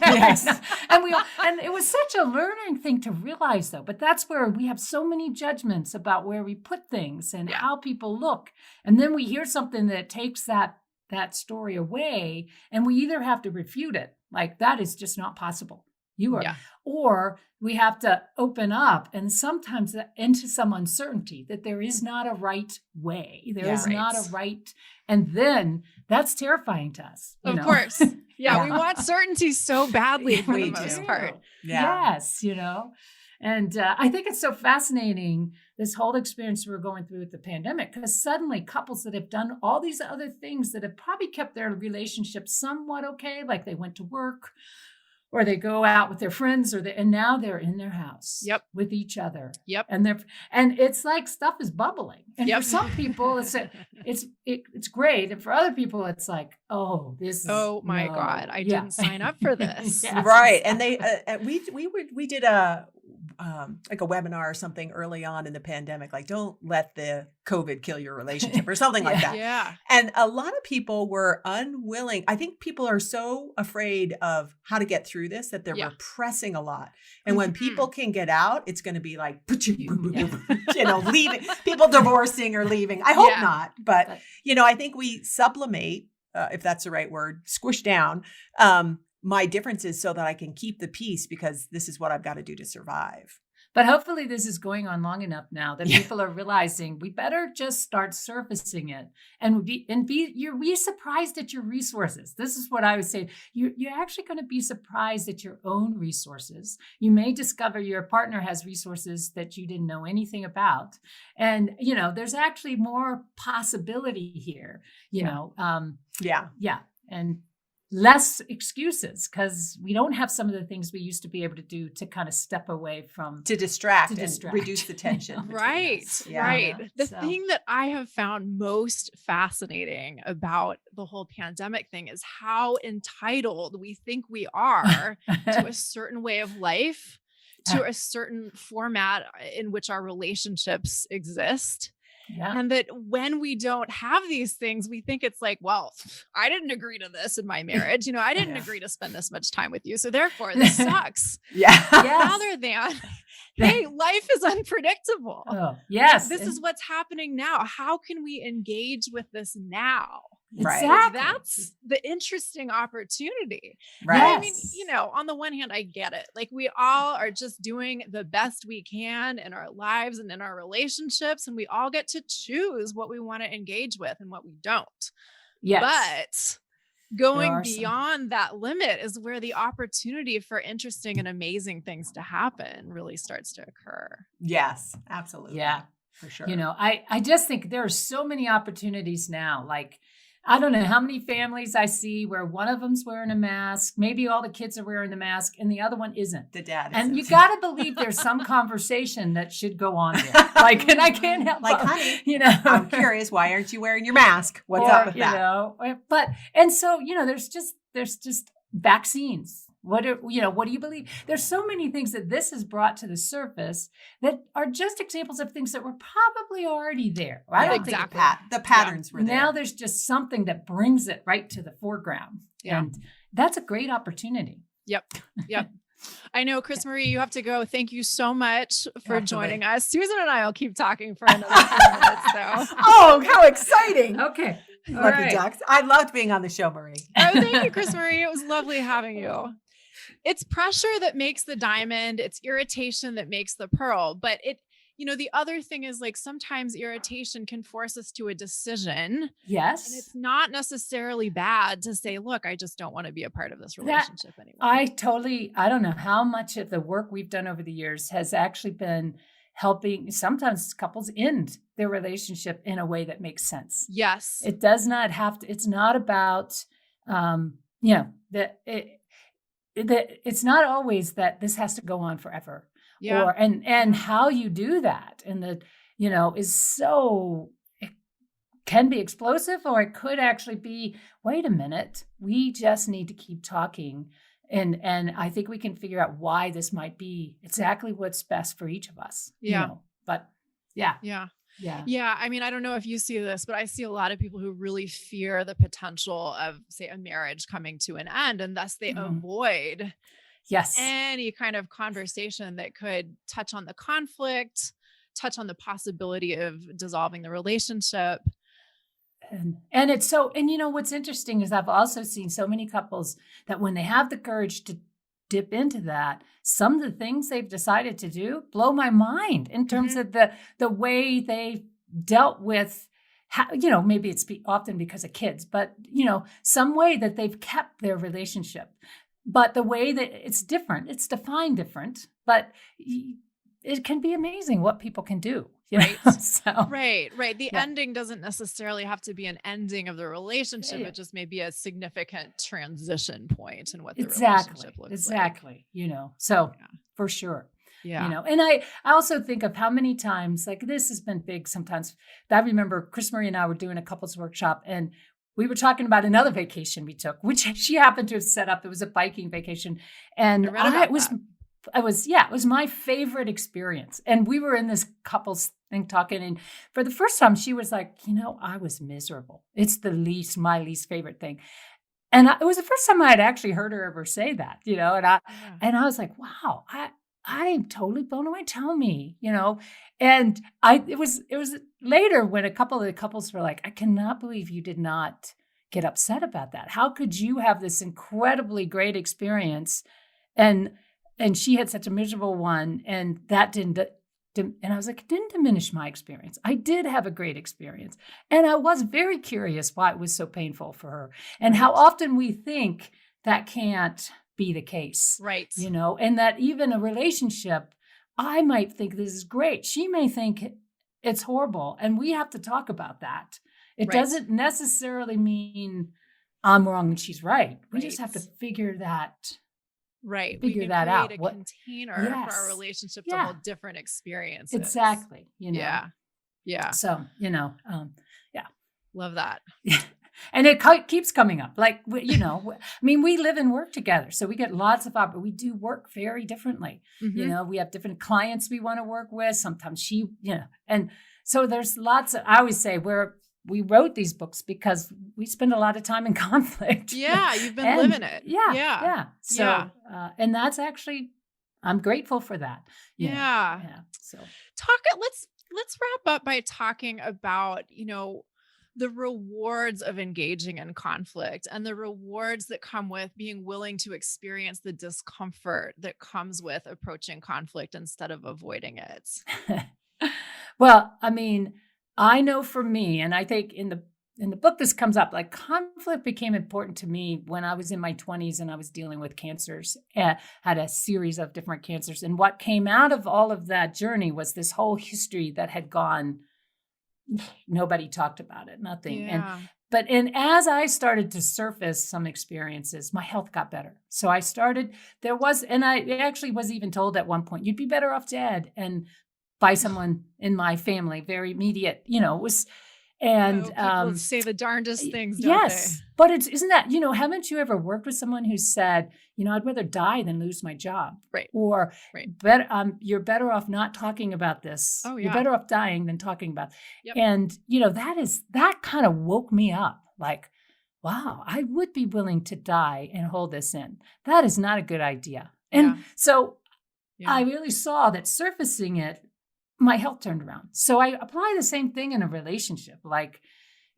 Yes. And it was such a learning thing to realize though, but that's where we have so many judgments about where we put things and how people look. And then we hear something that takes that story away and we either have to refute it. Like that is just not possible. You are. Yeah. Or we have to open up and sometimes into some uncertainty that there is not a right way. There is not a right. And then that's terrifying to us. Of course. Yeah, we Yeah. want certainty so badly for the We most do. part. Yeah. Yes, And I think it's so fascinating, this whole experience we're going through with the pandemic, because suddenly couples that have done all these other things that have probably kept their relationship somewhat okay, like they went to work or they go out with their friends and now they're in their house with each other. Yep. And it's like stuff is bubbling. And Yep. for some people, it's great. And for other people, it's like, oh, this is, Oh my no. God, I didn't sign up for this. Yes. Right. And they, we did like a webinar or something early on in the pandemic, like don't let the COVID kill your relationship or something like that. Yeah. And a lot of people were unwilling. I think people are so afraid of how to get through this that they're repressing a lot. And when people can get out, it's going to be like, leaving, people divorcing or leaving. I hope not. But, I think we sublimate, if that's the right word, squish down my differences so that I can keep the peace because this is what I've got to do to survive. But hopefully this is going on long enough now that people are realizing we better just start surfacing it and be surprised at your resources. This is what I would say. You're actually going to be surprised at your own resources. You may discover your partner has resources that you didn't know anything about. And, there's actually more possibility here, and less excuses because we don't have some of the things we used to be able to do to kind of step away from to distract and reduce the tension. Right. The thing that I have found most fascinating about the whole pandemic thing is how entitled we think we are to a certain way of life, to a certain format in which our relationships exist. Yeah. And that when we don't have these things, we think it's like, well, I didn't agree to this in my marriage. I didn't agree to spend this much time with you. So therefore this sucks. Rather than, hey, life is unpredictable. Oh, yes. This is what's happening now. How can we engage with this now? Right. Exactly. That's the interesting opportunity. Right. I mean, on the one hand, I get it. Like we all are just doing the best we can in our lives and in our relationships. And we all get to choose what we want to engage with and what we don't. Yes. But going beyond that limit is where the opportunity for interesting and amazing things to happen really starts to occur. Yes, absolutely. Yeah, for sure. I just think there are so many opportunities now. Like, I don't know how many families I see where one of them's wearing a mask. Maybe all the kids are wearing the mask and the other one isn't. The dad isn't. And you got to believe there's some conversation that should go on there. Like, and I can't help honey, I'm curious, why aren't you wearing your mask? What's up with that? There's just vaccines. What do you believe? There's so many things that this has brought to the surface that are just examples of things that were probably already there. I don't think the patterns were there. Now there's just something that brings it right to the foreground. Yeah. And that's a great opportunity. Yep. I know, CrisMarie, you have to go. Thank you so much for joining us. Susan and I will keep talking for another few minutes, though. Oh, how exciting. Okay. Lucky ducks. I loved being on the show, Marie. Oh, thank you, CrisMarie. It was lovely having you. It's pressure that makes the diamond. It's irritation that makes the pearl. But the other thing is like sometimes irritation can force us to a decision. Yes. And it's not necessarily bad to say, look, I just don't want to be a part of this relationship anymore. I don't know how much of the work we've done over the years has actually been helping sometimes couples end their relationship in a way that makes sense. Yes. It does not have to, it's not about, it's not always that this has to go on forever. Yeah. And how you do that and is so, it can be explosive or it could actually be, wait a minute, we just need to keep talking. And I think we can figure out why this might be exactly what's best for each of us. Yeah. But yeah. Yeah. I mean, I don't know if you see this, but I see a lot of people who really fear the potential of, say, a marriage coming to an end, and thus they avoid any kind of conversation that could touch on the conflict, touch on the possibility of dissolving the relationship. And it's so, and what's interesting is I've also seen so many couples that when they have the courage to dip into that, some of the things they've decided to do blow my mind in terms of the way they dealt with, maybe it's often because of kids, but, some way that they've kept their relationship. But the way that it's different, it's defined different, but it can be amazing what people can do. Right. So, right. The ending doesn't necessarily have to be an ending of the relationship. It just may be a significant transition point in what the relationship looks like. So for sure. Yeah. And I also think of how many times, like this has been big sometimes. I remember CrisMarie and I were doing a couples workshop, and we were talking about another vacation we took, which she happened to have set up. It was a biking vacation. And it was my favorite experience. And we were in this couples thing talking. And for the first time, she was like, I was miserable. It's my least favorite thing. And it was the first time I had actually heard her ever say that, and I was like, wow, I'm totally blown away. Tell me, and it was later when a couple of the couples were like, I cannot believe you did not get upset about that. How could you have this incredibly great experience? And she had such a miserable one, and that didn't, and I was like, it didn't diminish my experience. I did have a great experience. And I was very curious why it was so painful for her, and how often we think that can't be the case. Right. And that even a relationship, I might think this is great. She may think it's horrible. And we have to talk about that. It doesn't necessarily mean I'm wrong and she's right. We just have to figure that Right. Figure we can that out. create a container for our relationship to hold different experiences. Exactly. Yeah. So, Love that. And it keeps coming up. Like, we live and work together. So we get lots of we do work very differently. We have different clients we want to work with. Sometimes and so there's lots of, I always say we wrote these books because we spend a lot of time in conflict. Yeah. You've been living it. Yeah. So, and that's actually, I'm grateful for that. Yeah. So let's wrap up by talking about, the rewards of engaging in conflict and the rewards that come with being willing to experience the discomfort that comes with approaching conflict instead of avoiding it. Well, I know for me, and I think in the book, this comes up, like conflict became important to me when I was in my 20s and I was dealing with cancers, had a series of different cancers. And what came out of all of that journey was this whole history that had gone, nobody talked about it, nothing. Yeah. And as I started to surface some experiences, my health got better. So I actually was even told at one point, you'd be better off dead, and by someone in my family, very immediate, it was, and people say the darndest things, don't they? But isn't that, haven't you ever worked with someone who said, I'd rather die than lose my job, right? Or you're better off not talking about this. Oh, yeah. You're better off dying than talking about it. Yep. And that kind of woke me up, like, wow, I would be willing to die and hold this in. That is not a good idea. And so I really saw that surfacing it, my health turned around. So I apply the same thing in a relationship. Like,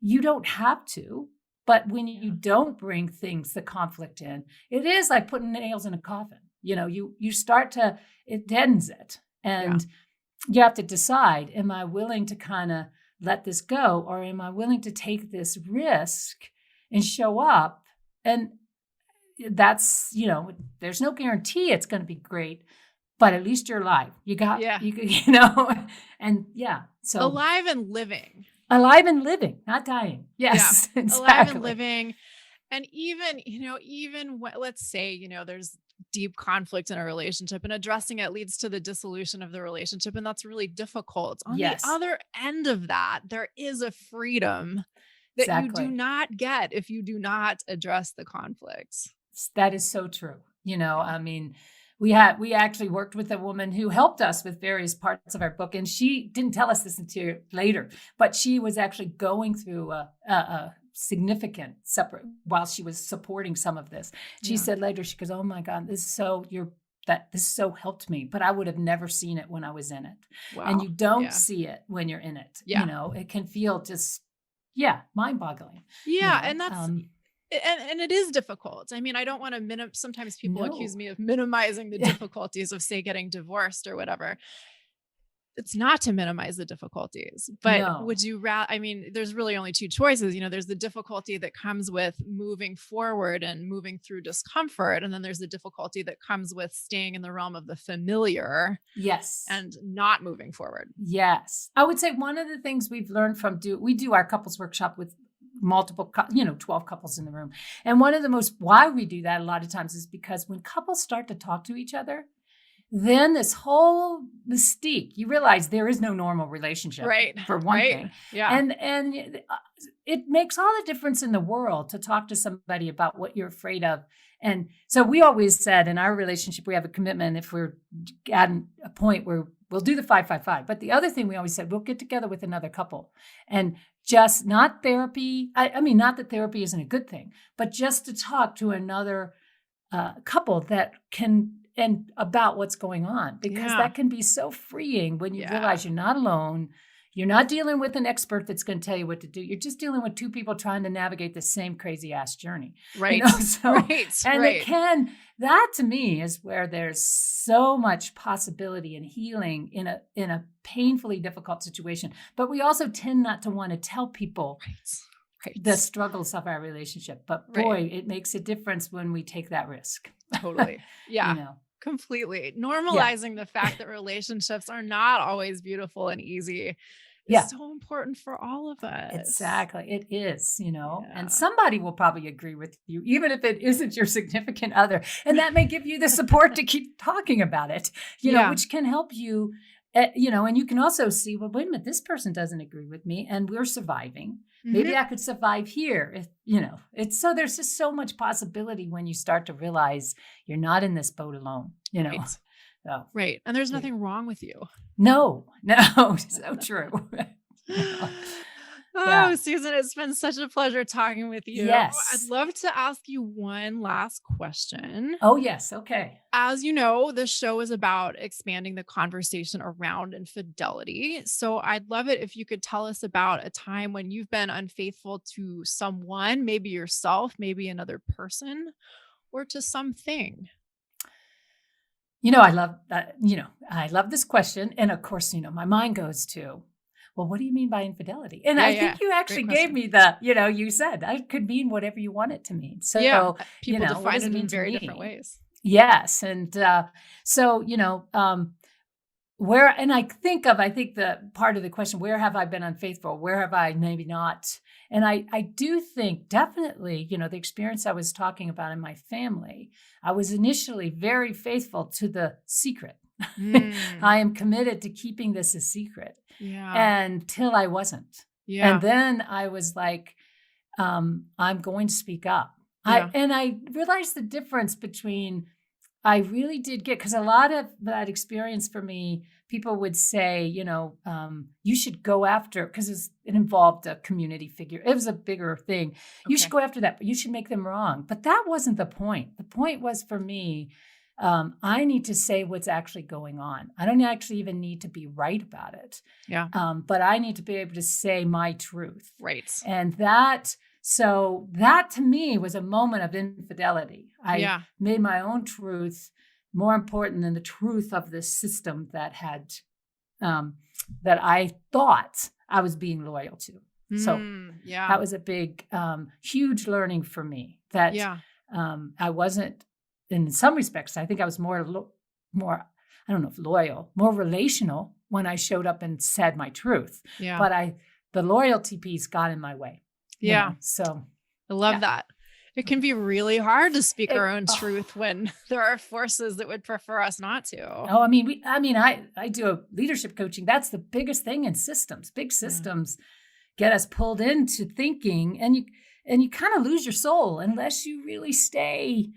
you don't have to, but when you don't bring the conflict in, it is like putting nails in a coffin. You start to, it deadens it. And you have to decide, am I willing to kind of let this go, or am I willing to take this risk and show up? And that's, there's no guarantee it's going to be great, but at least you're alive. And so alive and living, not dying. Yes. Yeah. Exactly. Alive and living. And even let's say, there's deep conflict in a relationship, and addressing it leads to the dissolution of the relationship. And that's really difficult. On the other end of that, there is a freedom that you do not get if you do not address the conflicts. That is so true. We actually worked with a woman who helped us with various parts of our book, and she didn't tell us this until later, but she was actually going through a significant separate while she was supporting some of this. She said later, she goes, "Oh my God, this so helped me, but I would have never seen it when I was in it." Wow. And you don't see it when you're in it. It can feel just mind-boggling. Yeah, and that's And it is difficult. I mean, I don't want to sometimes people No. accuse me of minimizing the difficulties of, say, getting divorced or whatever. It's not to minimize the difficulties, but No. would you rather, I mean, there's really only two choices. There's the difficulty that comes with moving forward and moving through discomfort. And then there's the difficulty that comes with staying in the realm of the familiar Yes. and not moving forward. Yes. I would say one of the things we've learned from we do our couples workshop with multiple, 12 couples in the room. And one of the why we do that a lot of times is because when couples start to talk to each other, then this whole mystique, you realize there is no normal relationship, Right. for one Right. thing. Yeah. And it makes all the difference in the world to talk to somebody about what you're afraid of. And so we always said in our relationship, we have a commitment if we're at a point where we'll do the 5-5-5. But the other thing we always said, we'll get together with another couple and just not therapy. I mean, not that therapy isn't a good thing, but just to talk to another couple that can, and about what's going on, because that can be so freeing when you realize you're not alone. You're not dealing with an expert that's going to tell you what to do. You're just dealing with two people trying to navigate the same crazy ass journey. Right. And that to me is where there's so much possibility and healing in a painfully difficult situation. But we also tend not to want to tell people the struggles of our relationship. But boy, it makes a difference when we take that risk. Totally. Yeah. Completely. Normalizing the fact that relationships are not always beautiful and easy is so important for all of us. Exactly. It is, and somebody will probably agree with you, even if it isn't your significant other. And that may give you the support to keep talking about it, which can help you, and you can also see, well, wait a minute, this person doesn't agree with me and we're surviving. Maybe I could survive here. It's so there's just so much possibility when you start to realize you're not in this boat alone, Right. So, right. And there's nothing wrong with you. No, so true. Oh, Susan, it's been such a pleasure talking with you. Yes. I'd love to ask you one last question. Oh, yes. Okay. As you know, the show is about expanding the conversation around infidelity. So I'd love it if you could tell us about a time when you've been unfaithful to someone, maybe yourself, maybe another person, or to something. I love that. I love this question. And of course, my mind goes to, well, what do you mean by infidelity? And I think you actually gave me you said I could mean whatever you want it to mean. So people define it in very different ways. Yes. And where, and I think the part of the question, where have I been unfaithful? Where have I maybe not? And I do think definitely, the experience I was talking about in my family, I was initially very faithful to the secret. I am committed to keeping this a secret until I wasn't. Yeah. And then I was like, I'm going to speak up. And I realized the difference between, I really did get, because a lot of that experience for me, people would say, you should go after, because it involved a community figure. It was a bigger thing. You should go after that, but you should make them wrong. But that wasn't the point. The point was for me, I need to say what's actually going on. I don't actually even need to be right about it. Yeah. But I need to be able to say my truth. Right. And that to me was a moment of infidelity. I made my own truth more important than the truth of the system that had, that I thought I was being loyal to. So that was a big, huge learning for me that I wasn't, in some respects, I think I was more, I don't know if loyal, more relational when I showed up and said my truth. Yeah. But the loyalty piece got in my way. Yeah. So I love that. It can be really hard to speak our own truth when there are forces that would prefer us not to. Oh, I do a leadership coaching. That's the biggest thing in systems. Big systems get us pulled into thinking, and you kind of lose your soul unless you really stay,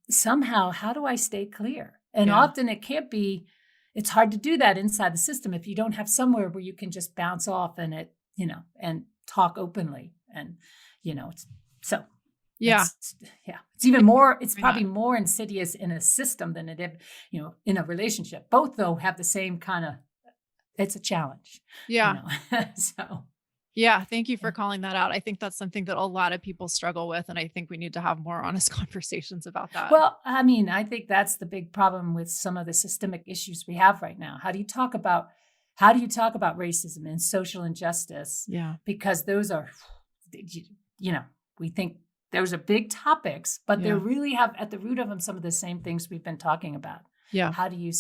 somehow, how do I stay clear? And often it can't be, it's hard to do that inside the system if you don't have somewhere where you can just bounce off and and talk openly. And, it's even more, it's probably more insidious in a system than it is, in a relationship. Both though have the same kind of, it's a challenge. Yeah. So. Yeah. Thank you for calling that out. I think that's something that a lot of people struggle with. And I think we need to have more honest conversations about that. Well, I mean, I think that's the big problem with some of the systemic issues we have right now. How do you talk about racism and social injustice? Yeah. Because those are, we think those are big topics, but they really have at the root of them some of the same things we've been talking about. Yeah. How do you,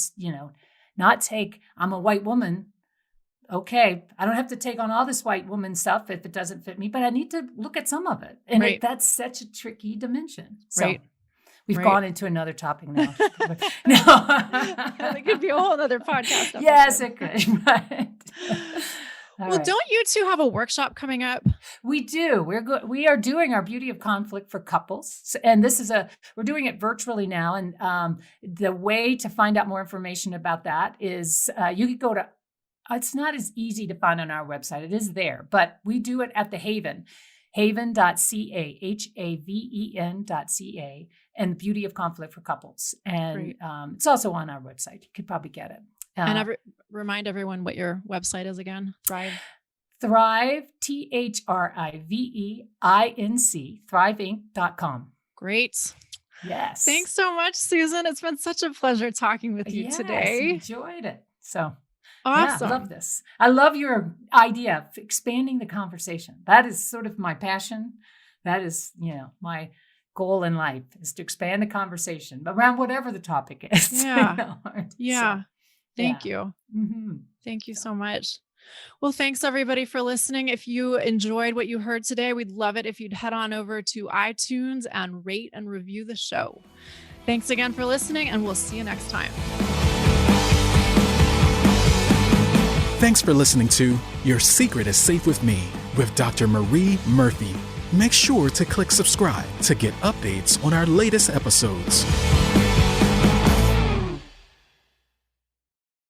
not take, I'm a white woman. Okay, I don't have to take on all this white woman stuff if it doesn't fit me, but I need to look at some of it. And that's such a tricky dimension. So we've gone into another topic now. No. It could be a whole other podcast episode. Yes, it could. Right. Well, don't you two have a workshop coming up? We do. We are doing our Beauty of Conflict for couples. And we're doing it virtually now. And the way to find out more information about that is you could go to, it's not as easy to find on our website. It is there, but we do it at the Haven, haven.ca, haven.ca, and Beauty of Conflict for Couples. And it's also on our website. You could probably get it. And remind everyone what your website is again. Thrive, ThriveInc, thriveinc.com. Great. Yes. Thanks so much, Susan. It's been such a pleasure talking with you today. Enjoyed it. So awesome. Yeah, I love this. I love your idea of expanding the conversation. That is sort of my passion. That is, my goal in life is to expand the conversation around whatever the topic is. Yeah. Yeah. So, Thank you. Mm-hmm. Thank you so much. Well, thanks everybody for listening. If you enjoyed what you heard today, we'd love it if you'd head on over to iTunes and rate and review the show. Thanks again for listening, and we'll see you next time. Thanks for listening to Your Secret is Safe with Me with Dr. Marie Murphy. Make sure to click subscribe to get updates on our latest episodes.